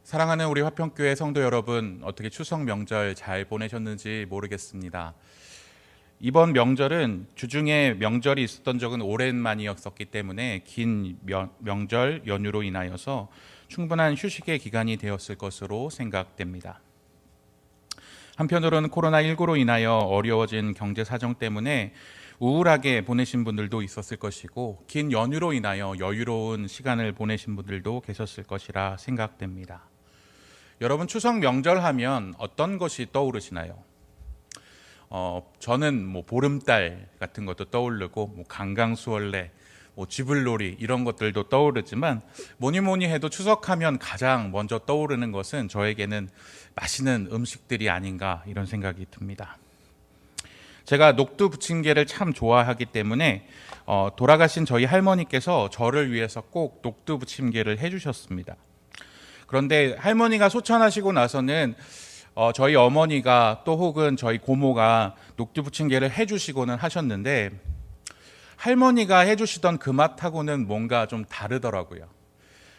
사랑하는 우리 화평교회 성도 여러분, 어떻게 추석 명절 잘 보내셨는지 모르겠습니다. 이번 명절은 주중에 명절이 있었던 적은 오랜만이었기 때문에 긴 명절 연휴로 인하여서 충분한 휴식의 기간이 되었을 것으로 생각됩니다. 한편으로는 코로나19로 인하여 어려워진 경제 사정 때문에 우울하게 보내신 분들도 있었을 것이고, 긴 연휴로 인하여 여유로운 시간을 보내신 분들도 계셨을 것이라 생각됩니다. 여러분, 추석 명절 하면 어떤 것이 떠오르시나요? 저는 보름달 같은 것도 떠오르고, 강강수월래, 쥐불놀이 이런 것들도 떠오르지만, 뭐니 해도 추석하면 가장 먼저 떠오르는 것은 저에게는 맛있는 음식들이 아닌가 이런 생각이 듭니다. 제가 녹두 부침개를 참 좋아하기 때문에 돌아가신 저희 할머니께서 저를 위해서 꼭 녹두 부침개를 해주셨습니다. 그런데 할머니가 소천하시고 나서는 저희 어머니가 또 혹은 저희 고모가 녹두 부침개를 해주시고는 하셨는데, 할머니가 해주시던 그 맛하고는 뭔가 좀 다르더라고요.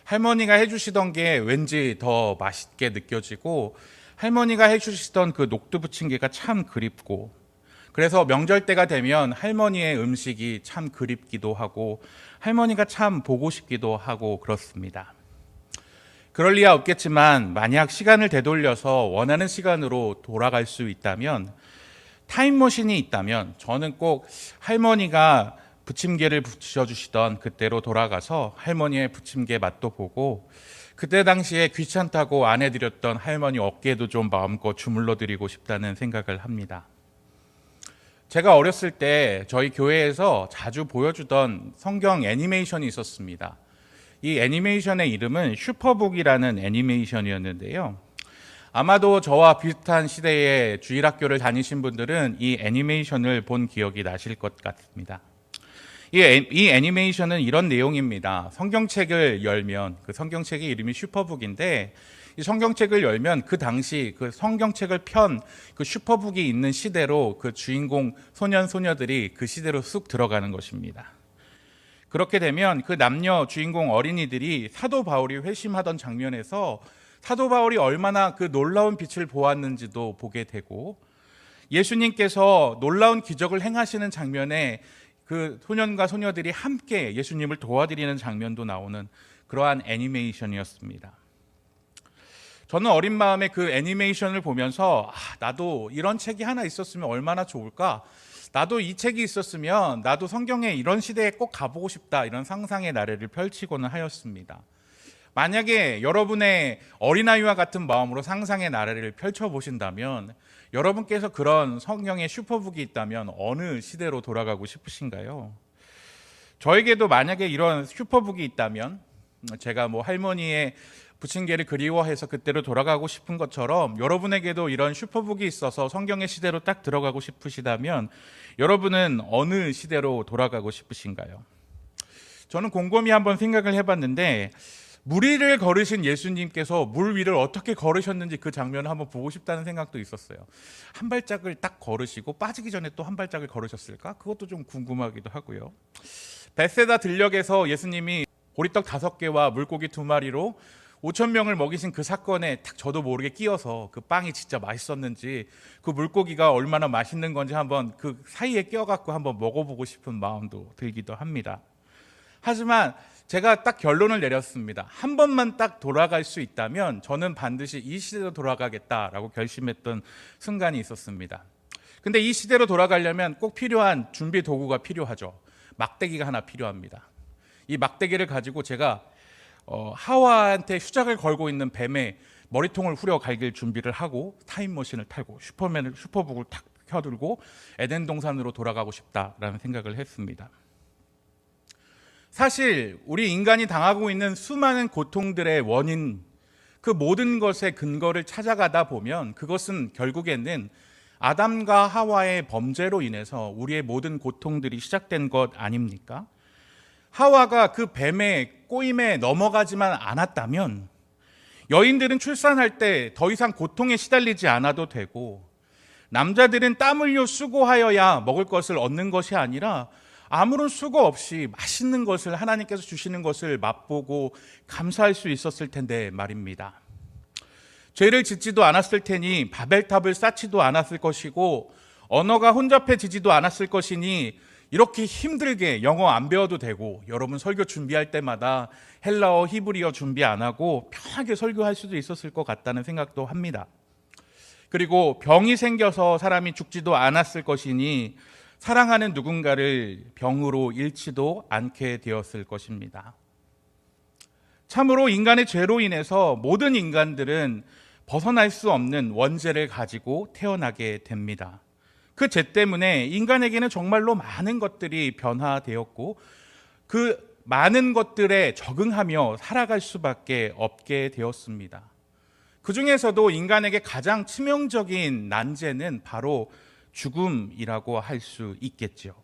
할머니가 해주시던 게 왠지 더 맛있게 느껴지고, 할머니가 해주시던 그 녹두 부침개가 참 그립고, 그래서 명절 때가 되면 할머니의 음식이 참 그립기도 하고 할머니가 참 보고 싶기도 하고 그렇습니다. 그럴 리야 없겠지만, 만약 시간을 되돌려서 원하는 시간으로 돌아갈 수 있다면, 타임머신이 있다면 저는 꼭 할머니가 부침개를 부쳐주시던 그때로 돌아가서 할머니의 부침개 맛도 보고, 그때 당시에 귀찮다고 안 해드렸던 할머니 어깨도 좀 마음껏 주물러 드리고 싶다는 생각을 합니다. 제가 어렸을 때 저희 교회에서 자주 보여주던 성경 애니메이션이 있었습니다. 이 애니메이션의 이름은 슈퍼북이라는 애니메이션이었는데요. 아마도 저와 비슷한 시대에 주일학교를 다니신 분들은 이 애니메이션을 본 기억이 나실 것 같습니다. 이 애니메이션은 이런 내용입니다. 성경책을 열면, 그 성경책의 이름이 슈퍼북인데, 이 성경책을 열면 그 당시 그 성경책을 편 그 슈퍼북이 있는 시대로 그 주인공 소년 소녀들이 그 시대로 쑥 들어가는 것입니다. 그렇게 되면 그 남녀 주인공 어린이들이 사도 바울이 회심하던 장면에서 사도 바울이 얼마나 그 놀라운 빛을 보았는지도 보게 되고, 예수님께서 놀라운 기적을 행하시는 장면에 그 소년과 소녀들이 함께 예수님을 도와드리는 장면도 나오는 그러한 애니메이션이었습니다. 저는 어린 마음에 그 애니메이션을 보면서 나도 이런 책이 하나 있었으면 얼마나 좋을까? 나도 이 책이 있었으면 나도 성경에 이런 시대에 꼭 가보고 싶다, 이런 상상의 나래를 펼치고는 하였습니다. 만약에 여러분의 어린아이와 같은 마음으로 상상의 나래를 펼쳐보신다면, 여러분께서 그런 성경의 슈퍼북이 있다면 어느 시대로 돌아가고 싶으신가요? 저에게도 만약에 이런 슈퍼북이 있다면, 제가 할머니의 부침개를 그리워해서 그때로 돌아가고 싶은 것처럼, 여러분에게도 이런 슈퍼북이 있어서 성경의 시대로 딱 들어가고 싶으시다면 여러분은 어느 시대로 돌아가고 싶으신가요? 저는 곰곰이 한번 생각을 해봤는데, 물 위를 걸으신 예수님께서 물 위를 어떻게 걸으셨는지 그 장면을 한번 보고 싶다는 생각도 있었어요. 한 발짝을 딱 걸으시고 빠지기 전에 또 한 발짝을 걸으셨을까? 그것도 좀 궁금하기도 하고요. 벳세다 들녘에서 예수님이 보리떡 5개와 물고기 2마리로 5,000명을 먹이신 그 사건에 딱 저도 모르게 끼어서 그 빵이 진짜 맛있었는지, 그 물고기가 얼마나 맛있는 건지 한번 그 사이에 껴갖고 한번 먹어보고 싶은 마음도 들기도 합니다. 하지만 제가 딱 결론을 내렸습니다. 한 번만 딱 돌아갈 수 있다면 저는 반드시 이 시대로 돌아가겠다라고 결심했던 순간이 있었습니다. 근데 이 시대로 돌아가려면 꼭 필요한 준비 도구가 필요하죠. 막대기가 하나 필요합니다. 이 막대기를 가지고 제가 하와한테 휴작을 걸고 있는 뱀의 머리통을 후려 갈길 준비를 하고, 타임머신을 타고 슈퍼북을 탁 켜들고 에덴 동산으로 돌아가고 싶다라는 생각을 했습니다. 사실 우리 인간이 당하고 있는 수많은 고통들의 원인, 그 모든 것의 근거를 찾아가다 보면 그것은 결국에는 아담과 하와의 범죄로 인해서 우리의 모든 고통들이 시작된 것 아닙니까? 하와가 그 뱀의 꼬임에 넘어가지만 않았다면 여인들은 출산할 때 더 이상 고통에 시달리지 않아도 되고, 남자들은 땀 흘려 수고하여야 먹을 것을 얻는 것이 아니라 아무런 수고 없이 맛있는 것을, 하나님께서 주시는 것을 맛보고 감사할 수 있었을 텐데 말입니다. 죄를 짓지도 않았을 테니 바벨탑을 쌓지도 않았을 것이고 언어가 혼잡해지지도 않았을 것이니 이렇게 힘들게 영어 안 배워도 되고, 여러분 설교 준비할 때마다 헬라어, 히브리어 준비 안 하고 편하게 설교할 수도 있었을 것 같다는 생각도 합니다. 그리고 병이 생겨서 사람이 죽지도 않았을 것이니 사랑하는 누군가를 병으로 잃지도 않게 되었을 것입니다. 참으로 인간의 죄로 인해서 모든 인간들은 벗어날 수 없는 원죄를 가지고 태어나게 됩니다. 그 죄 때문에 인간에게는 정말로 많은 것들이 변화되었고 그 많은 것들에 적응하며 살아갈 수밖에 없게 되었습니다. 그 중에서도 인간에게 가장 치명적인 난제는 바로 죽음이라고 할 수 있겠죠.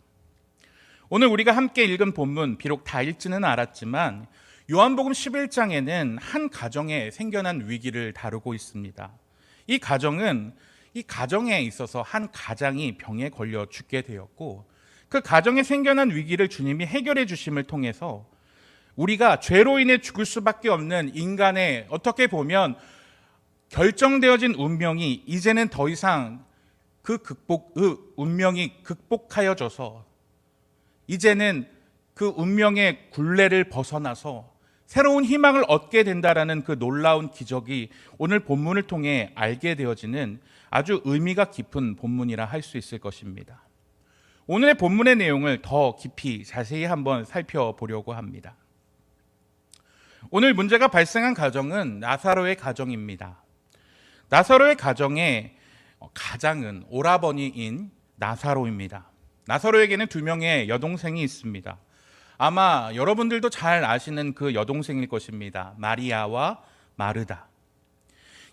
오늘 우리가 함께 읽은 본문, 비록 다 읽지는 않았지만 요한복음 11장에는 한 가정에 생겨난 위기를 다루고 있습니다. 이 가정에 있어서 한 가장이 병에 걸려 죽게 되었고, 그 가정에 생겨난 위기를 주님이 해결해 주심을 통해서 우리가 죄로 인해 죽을 수밖에 없는 인간의 어떻게 보면 결정되어진 운명이 이제는 더 이상 그 운명이 극복하여져서 이제는 그 운명의 굴레를 벗어나서 새로운 희망을 얻게 된다라는 그 놀라운 기적이 오늘 본문을 통해 알게 되어지는 아주 의미가 깊은 본문이라 할 수 있을 것입니다. 오늘의 본문의 내용을 더 깊이 자세히 한번 살펴보려고 합니다. 오늘 문제가 발생한 가정은 나사로의 가정입니다. 나사로의 가정의 가장은 오라버니인 나사로입니다. 나사로에게는 2명의 여동생이 있습니다. 아마 여러분들도 잘 아시는 그 여동생일 것입니다. 마리아와 마르다.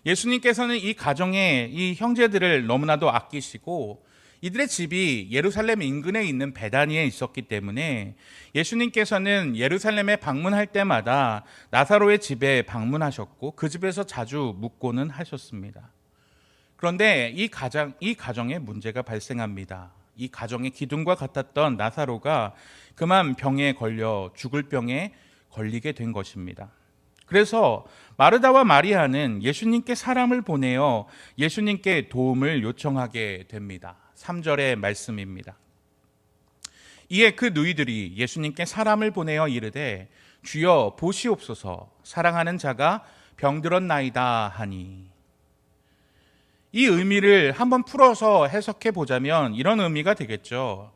예수님께서는 이 가정의 이 형제들을 너무나도 아끼시고 이들의 집이 예루살렘 인근에 있는 베다니에 있었기 때문에 예수님께서는 예루살렘에 방문할 때마다 나사로의 집에 방문하셨고 그 집에서 자주 묵고는 하셨습니다. 그런데 이 가정에 문제가 발생합니다. 이 가정의 기둥과 같았던 나사로가 그만 병에 걸려 죽을 병에 걸리게 된 것입니다. 그래서 마르다와 마리아는 예수님께 사람을 보내어 예수님께 도움을 요청하게 됩니다. 3절의 말씀입니다. 이에 그 누이들이 예수님께 사람을 보내어 이르되 주여 보시옵소서, 사랑하는 자가 병들었나이다 하니. 이 의미를 한번 풀어서 해석해 보자면 이런 의미가 되겠죠.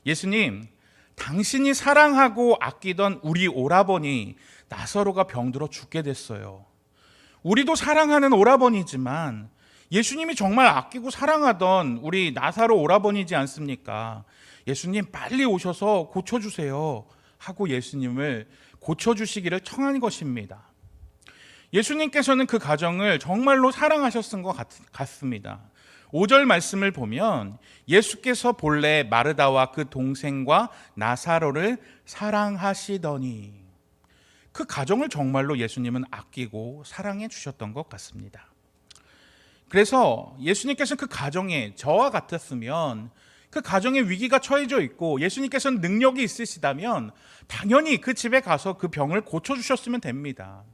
예수님, 당신이 사랑하고 아끼던 우리 오라버니 나사로가 병들어 죽게 됐어요. 우리도 사랑하는 오라버니지만 예수님이 정말 아끼고 사랑하던 우리 나사로 오라버니지 않습니까? 예수님 빨리 오셔서 고쳐주세요 하고 예수님을 고쳐주시기를 청한 것입니다. 예수님께서는 그 가정을 정말로 사랑하셨던 것 같습니다. 5절 말씀을 보면 예수께서 본래 마르다와 그 동생과 나사로를 사랑하시더니, 그 가정을 정말로 예수님은 아끼고 사랑해 주셨던 것 같습니다. 그래서 예수님께서는 그 가정에 저와 같았으면, 그 가정에 위기가 처해져 있고 예수님께서는 능력이 있으시다면 당연히 그 집에 가서 그 병을 고쳐주셨으면 됩니다.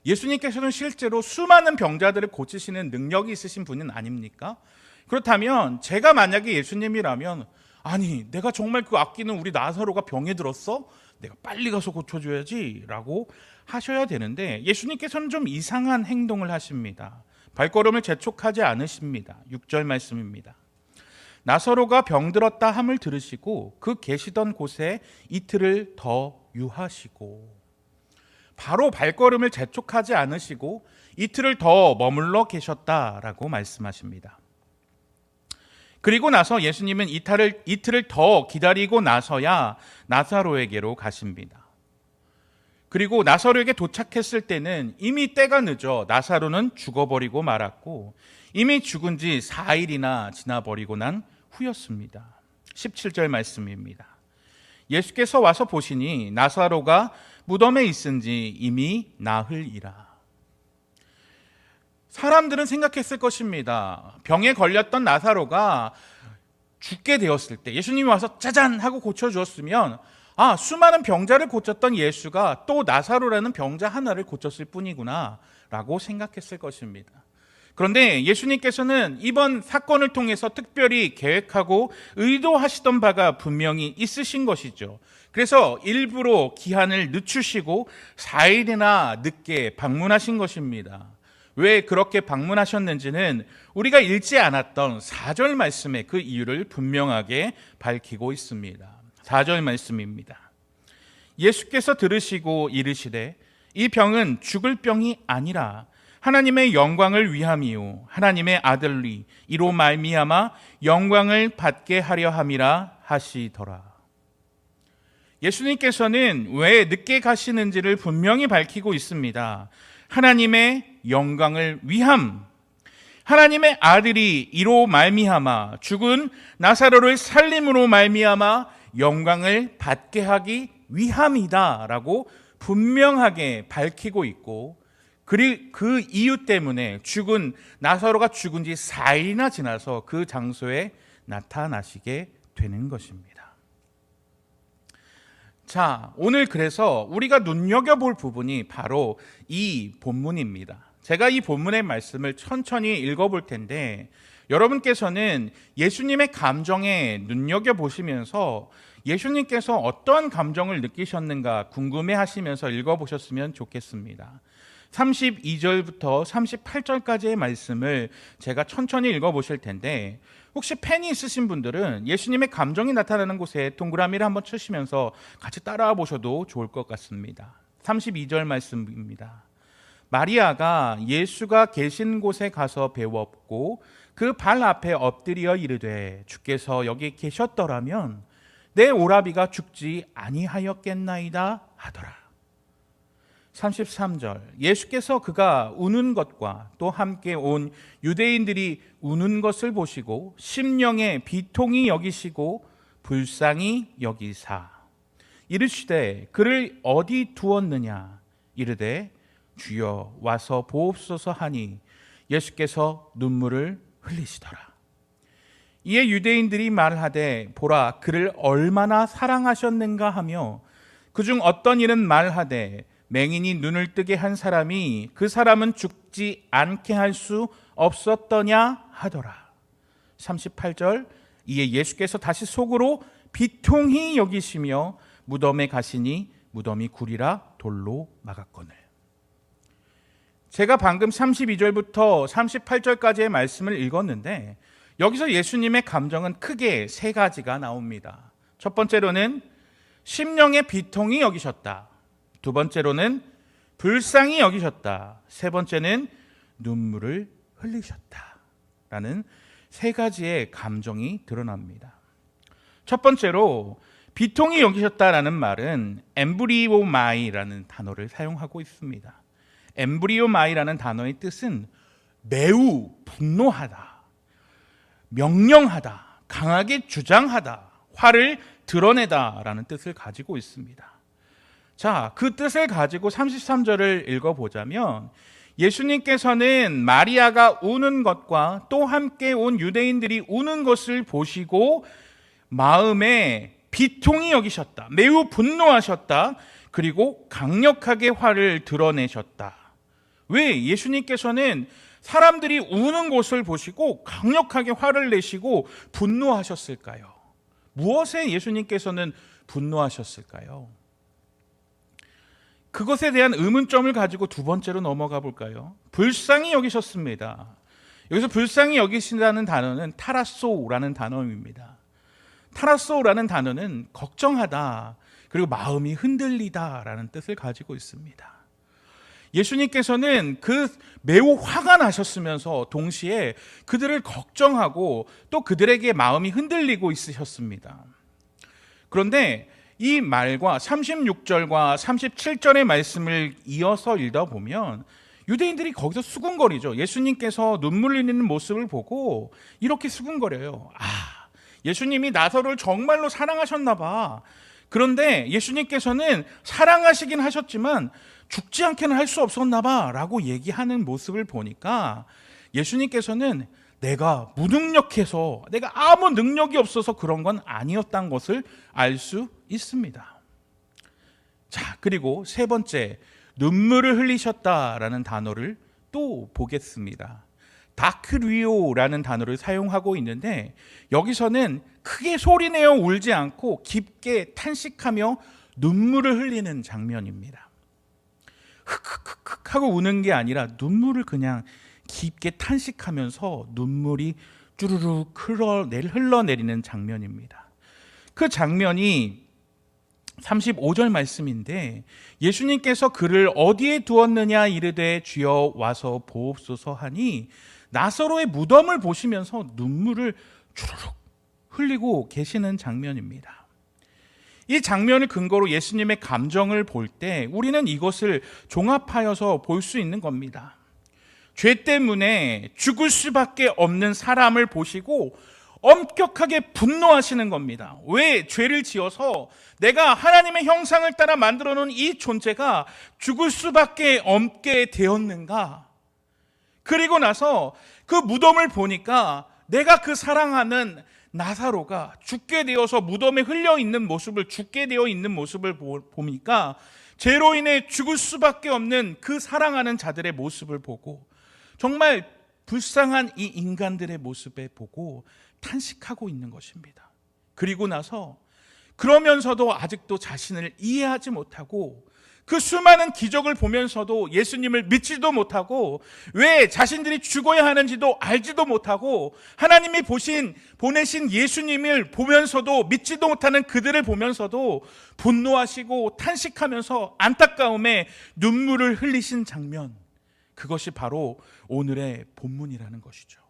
예수님께서는 실제로 수많은 병자들을 고치시는 능력이 있으신 분은 아닙니까? 그렇다면 제가 만약에 예수님이라면, 아니 내가 정말 그 아끼는 우리 나사로가 병에 들었어? 내가 빨리 가서 고쳐줘야지 라고 하셔야 되는데 예수님께서는 좀 이상한 행동을 하십니다. 발걸음을 재촉하지 않으십니다. 6절 말씀입니다. 나사로가 병들었다 함을 들으시고 그 계시던 곳에 이틀을 더 유하시고, 바로 발걸음을 재촉하지 않으시고 이틀을 더 머물러 계셨다라고 말씀하십니다. 그리고 나서 예수님은 이틀을 더 기다리고 나서야 나사로에게로 가십니다. 그리고 나사로에게 도착했을 때는 이미 때가 늦어 나사로는 죽어버리고 말았고 이미 죽은 지 4일이나 지나버리고 난 후였습니다. 17절 말씀입니다. 예수께서 와서 보시니 나사로가 무덤에 있은 지 이미 나흘이라. 사람들은 생각했을 것입니다. 병에 걸렸던 나사로가 죽게 되었을 때 예수님이 와서 짜잔 하고 고쳐주었으면, 수많은 병자를 고쳤던 예수가 또 나사로라는 병자 하나를 고쳤을 뿐이구나 라고 생각했을 것입니다. 그런데 예수님께서는 이번 사건을 통해서 특별히 계획하고 의도하시던 바가 분명히 있으신 것이죠. 그래서 일부러 기한을 늦추시고 4일이나 늦게 방문하신 것입니다. 왜 그렇게 방문하셨는지는 우리가 읽지 않았던 4절 말씀의 그 이유를 분명하게 밝히고 있습니다. 4절 말씀입니다. 예수께서 들으시고 이르시되 이 병은 죽을 병이 아니라 하나님의 영광을 위함이요 하나님의 아들이 이로 말미암아 영광을 받게 하려 함이라 하시더라. 예수님께서는 왜 늦게 가시는지를 분명히 밝히고 있습니다. 하나님의 영광을 위함, 하나님의 아들이 이로 말미암아 죽은 나사로를 살림으로 말미암아 영광을 받게 하기 위함이다라고 분명하게 밝히고 있고, 그 이유 때문에 죽은 나사로가 죽은 지 4일이나 지나서 그 장소에 나타나시게 되는 것입니다. 자, 오늘 그래서 우리가 눈여겨볼 부분이 바로 이 본문입니다. 제가 이 본문의 말씀을 천천히 읽어볼 텐데 여러분께서는 예수님의 감정에 눈여겨보시면서 예수님께서 어떤 감정을 느끼셨는가 궁금해하시면서 읽어보셨으면 좋겠습니다. 32절부터 38절까지의 말씀을 제가 천천히 읽어보실 텐데 혹시 펜이 있으신 분들은 예수님의 감정이 나타나는 곳에 동그라미를 한번 치시면서 같이 따라와 보셔도 좋을 것 같습니다. 32절 말씀입니다. 마리아가 예수가 계신 곳에 가서 배웠고 그 발 앞에 엎드려 이르되 주께서 여기 계셨더라면 내 오라비가 죽지 아니하였겠나이다 하더라. 33절 예수께서 그가 우는 것과 또 함께 온 유대인들이 우는 것을 보시고 심령에 비통히 여기시고 불쌍히 여기사 이르시되 그를 어디 두었느냐 이르되 주여 와서 보옵소서 하니 예수께서 눈물을 흘리시더라. 이에 유대인들이 말하되 보라 그를 얼마나 사랑하셨는가 하며 그중 어떤 이는 말하되 맹인이 눈을 뜨게 한 사람이 그 사람은 죽지 않게 할 수 없었더냐 하더라. 38절 이에 예수께서 다시 속으로 비통히 여기시며 무덤에 가시니 무덤이 구리라 돌로 막았거늘. 제가 방금 32절부터 38절까지의 말씀을 읽었는데 여기서 예수님의 감정은 크게 세 가지가 나옵니다. 첫 번째로는 심령의 비통히 여기셨다. 두 번째로는 불쌍히 여기셨다. 세 번째는 눈물을 흘리셨다. 라는 세 가지의 감정이 드러납니다. 첫 번째로 비통히 여기셨다라는 말은 엠브리오마이라는 단어를 사용하고 있습니다. 엠브리오마이라는 단어의 뜻은 매우 분노하다, 명령하다, 강하게 주장하다, 화를 드러내다라는 뜻을 가지고 있습니다. 자, 그 뜻을 가지고 33절을 읽어보자면 예수님께서는 마리아가 우는 것과 또 함께 온 유대인들이 우는 것을 보시고 마음에 비통히 여기셨다, 매우 분노하셨다, 그리고 강력하게 화를 드러내셨다. 왜 예수님께서는 사람들이 우는 것을 보시고 강력하게 화를 내시고 분노하셨을까요? 무엇에 예수님께서는 분노하셨을까요? 그것에 대한 의문점을 가지고 두 번째로 넘어가 볼까요? 불쌍히 여기셨습니다. 여기서 불쌍히 여기신다는 단어는 타라소라는 단어입니다. 타라소라는 단어는 걱정하다, 그리고 마음이 흔들리다라는 뜻을 가지고 있습니다. 예수님께서는 그 매우 화가 나셨으면서 동시에 그들을 걱정하고 또 그들에게 마음이 흔들리고 있으셨습니다. 그런데 이 말과 36절과 37절의 말씀을 이어서 읽다 보면 유대인들이 거기서 수군거리죠. 예수님께서 눈물 흘리는 모습을 보고 이렇게 수군거려요. 예수님이 나사로를 정말로 사랑하셨나 봐. 그런데 예수님께서는 사랑하시긴 하셨지만 죽지 않게는 할 수 없었나 봐 라고 얘기하는 모습을 보니까 예수님께서는 내가 무능력해서, 내가 아무 능력이 없어서 그런 건 아니었다는 것을 알 수 있습니다. 자, 그리고 세 번째, 눈물을 흘리셨다라는 단어를 또 보겠습니다. 다크리오라는 단어를 사용하고 있는데, 여기서는 크게 소리내어 울지 않고 깊게 탄식하며 눈물을 흘리는 장면입니다. 흑흑흑흑 하고 우는 게 아니라 눈물을 그냥 깊게 탄식하면서 눈물이 쭈르륵 흘러내리는 장면입니다. 그 장면이 35절 말씀인데, 예수님께서 그를 어디에 두었느냐 이르되 주여 와서 보옵소서 하니 나사로의 무덤을 보시면서 눈물을 주르륵 흘리고 계시는 장면입니다. 이 장면을 근거로 예수님의 감정을 볼 때 우리는 이것을 종합하여서 볼 수 있는 겁니다. 죄 때문에 죽을 수밖에 없는 사람을 보시고 엄격하게 분노하시는 겁니다. 왜 죄를 지어서 내가 하나님의 형상을 따라 만들어 놓은 이 존재가 죽을 수밖에 없게 되었는가? 그리고 나서 그 무덤을 보니까 내가 그 사랑하는 나사로가 죽게 되어서 무덤에 흘려 있는 모습을, 죽게 되어 있는 모습을 보니까 죄로 인해 죽을 수밖에 없는 그 사랑하는 자들의 모습을 보고 정말 불쌍한 이 인간들의 모습에 보고 탄식하고 있는 것입니다. 그리고 나서 그러면서도 아직도 자신을 이해하지 못하고 그 수많은 기적을 보면서도 예수님을 믿지도 못하고 왜 자신들이 죽어야 하는지도 알지도 못하고 하나님이 보내신 예수님을 보면서도 믿지도 못하는 그들을 보면서도 분노하시고 탄식하면서 안타까움에 눈물을 흘리신 장면, 그것이 바로 오늘의 본문이라는 것이죠.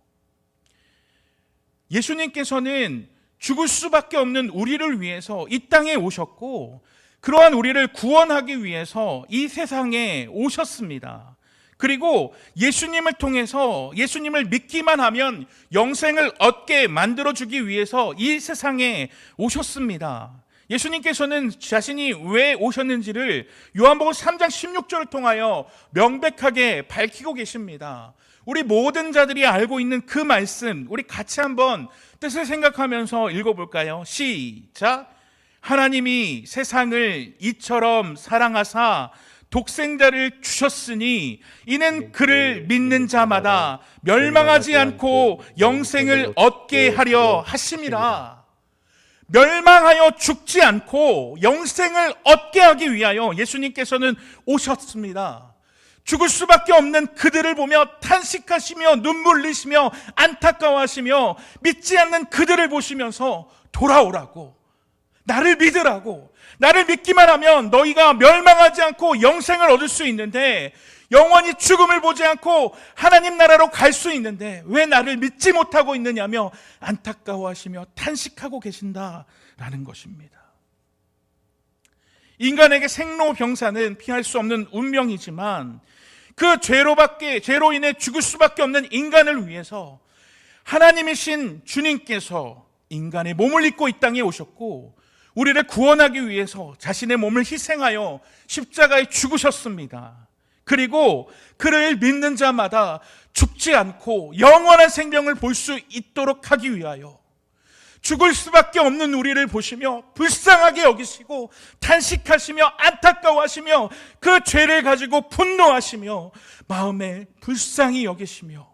예수님께서는 죽을 수밖에 없는 우리를 위해서 이 땅에 오셨고 그러한 우리를 구원하기 위해서 이 세상에 오셨습니다. 그리고 예수님을 통해서 예수님을 믿기만 하면 영생을 얻게 만들어주기 위해서 이 세상에 오셨습니다. 예수님께서는 자신이 왜 오셨는지를 요한복음 3장 16절을 통하여 명백하게 밝히고 계십니다. 우리 모든 자들이 알고 있는 그 말씀, 우리 같이 한번 뜻을 생각하면서 읽어볼까요? 시작! 하나님이 세상을 이처럼 사랑하사 독생자를 주셨으니 이는 그를 믿는 자마다 멸망하지 않고 영생을 얻게 하려 하심이라. 멸망하여 죽지 않고 영생을 얻게 하기 위하여 예수님께서는 오셨습니다. 죽을 수밖에 없는 그들을 보며 탄식하시며 눈물 흘리시며 안타까워하시며 믿지 않는 그들을 보시면서 돌아오라고, 나를 믿으라고, 나를 믿기만 하면 너희가 멸망하지 않고 영생을 얻을 수 있는데, 영원히 죽음을 보지 않고 하나님 나라로 갈 수 있는데 왜 나를 믿지 못하고 있느냐며 안타까워하시며 탄식하고 계신다라는 것입니다. 인간에게 생로병사는 피할 수 없는 운명이지만 그 죄로 인해 죽을 수밖에 없는 인간을 위해서 하나님이신 주님께서 인간의 몸을 입고 이 땅에 오셨고 우리를 구원하기 위해서 자신의 몸을 희생하여 십자가에 죽으셨습니다. 그리고 그를 믿는 자마다 죽지 않고 영원한 생명을 볼 수 있도록 하기 위하여 죽을 수밖에 없는 우리를 보시며 불쌍하게 여기시고 탄식하시며 안타까워하시며 그 죄를 가지고 분노하시며 마음에 불쌍히 여기시며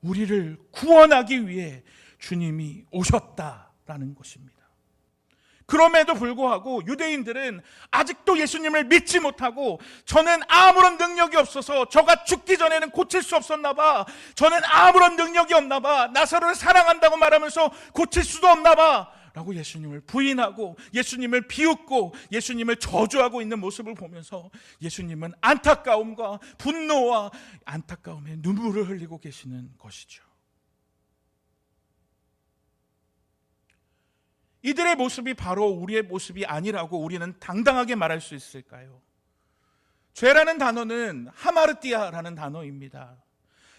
우리를 구원하기 위해 주님이 오셨다라는 것입니다. 그럼에도 불구하고 유대인들은 아직도 예수님을 믿지 못하고 저는 아무런 능력이 없어서 저가 죽기 전에는 고칠 수 없었나 봐, 저는 아무런 능력이 없나 봐, 나사로를 사랑한다고 말하면서 고칠 수도 없나 봐 라고 예수님을 부인하고 예수님을 비웃고 예수님을 저주하고 있는 모습을 보면서 예수님은 안타까움과 분노와 안타까움에 눈물을 흘리고 계시는 것이죠. 이들의 모습이 바로 우리의 모습이 아니라고 우리는 당당하게 말할 수 있을까요? 죄라는 단어는 하마르티아라는 단어입니다.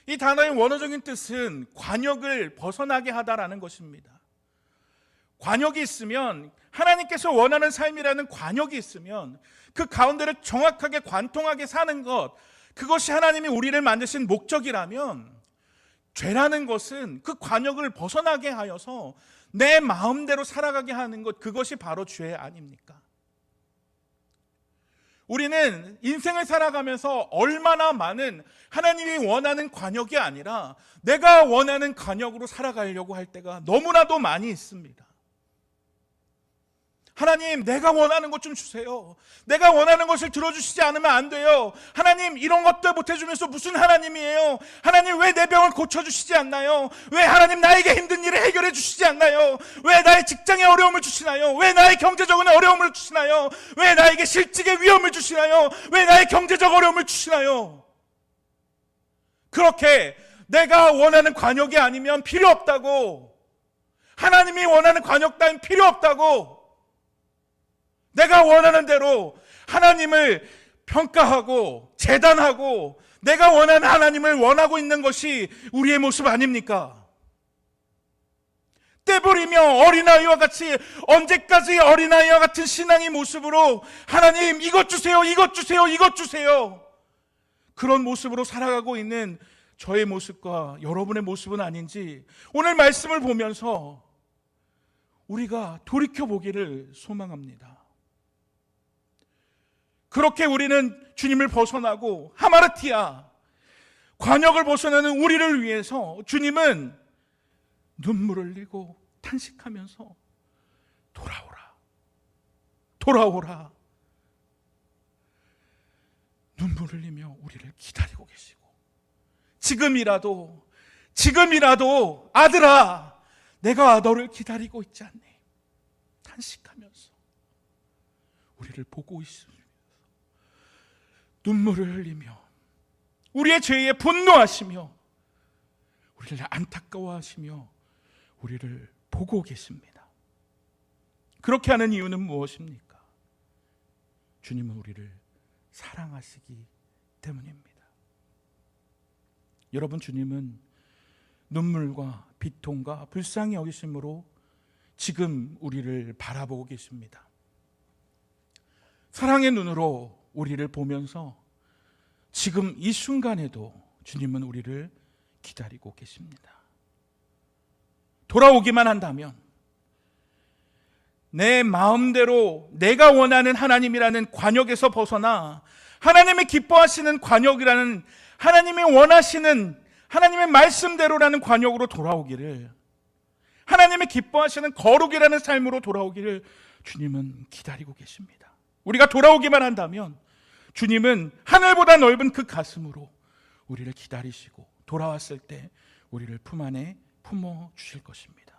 이 단어의 원어적인 뜻은 관역을 벗어나게 하다라는 것입니다. 관역이 있으면, 하나님께서 원하는 삶이라는 관역이 있으면 그 가운데를 정확하게 관통하게 사는 것, 그것이 하나님이 우리를 만드신 목적이라면 죄라는 것은 그 관역을 벗어나게 하여서 내 마음대로 살아가게 하는 것, 그것이 바로 죄 아닙니까? 우리는 인생을 살아가면서 얼마나 많은 하나님이 원하는 관역이 아니라 내가 원하는 관역으로 살아가려고 할 때가 너무나도 많이 있습니다. 하나님, 내가 원하는 것 좀 주세요. 내가 원하는 것을 들어주시지 않으면 안 돼요. 하나님, 이런 것도 못해주면서 무슨 하나님이에요? 하나님, 왜 내 병을 고쳐주시지 않나요? 왜 하나님 나에게 힘든 일을 해결해 주시지 않나요? 왜 나의 직장에 어려움을 주시나요? 왜 나의 경제적인 어려움을 주시나요? 왜 나에게 실직의 위험을 주시나요? 왜 나의 경제적 어려움을 주시나요? 그렇게 내가 원하는 관역이 아니면 필요 없다고, 하나님이 원하는 관역 따윈 필요 없다고, 내가 원하는 대로 하나님을 평가하고 재단하고 내가 원하는 하나님을 원하고 있는 것이 우리의 모습 아닙니까? 떼부리며 어린아이와 같이, 언제까지 어린아이와 같은 신앙의 모습으로 하나님 이것 주세요, 이것 주세요, 이것 주세요, 그런 모습으로 살아가고 있는 저의 모습과 여러분의 모습은 아닌지 오늘 말씀을 보면서 우리가 돌이켜보기를 소망합니다. 그렇게 우리는 주님을 벗어나고 하마르티아, 관역을 벗어나는 우리를 위해서 주님은 눈물을 흘리고 탄식하면서 돌아오라, 돌아오라, 눈물 흘리며 우리를 기다리고 계시고, 지금이라도 아들아, 내가 너를 기다리고 있지 않니? 탄식하면서 우리를 보고 있습니다. 눈물을 흘리며 우리의 죄에 분노하시며 우리를 안타까워하시며 우리를 보고 계십니다. 그렇게 하는 이유는 무엇입니까? 주님은 우리를 사랑하시기 때문입니다. 여러분, 주님은 눈물과 비통과 불쌍히 여기심으로 지금 우리를 바라보고 계십니다. 사랑의 눈으로 우리를 보면서 지금 이 순간에도 주님은 우리를 기다리고 계십니다. 돌아오기만 한다면, 내 마음대로 내가 원하는 하나님이라는 관역에서 벗어나 하나님이 기뻐하시는 관역이라는, 하나님이 원하시는 하나님의 말씀대로라는 관역으로 돌아오기를, 하나님이 기뻐하시는 거룩이라는 삶으로 돌아오기를 주님은 기다리고 계십니다. 우리가 돌아오기만 한다면 주님은 하늘보다 넓은 그 가슴으로 우리를 기다리시고 돌아왔을 때 우리를 품 안에 품어 주실 것입니다.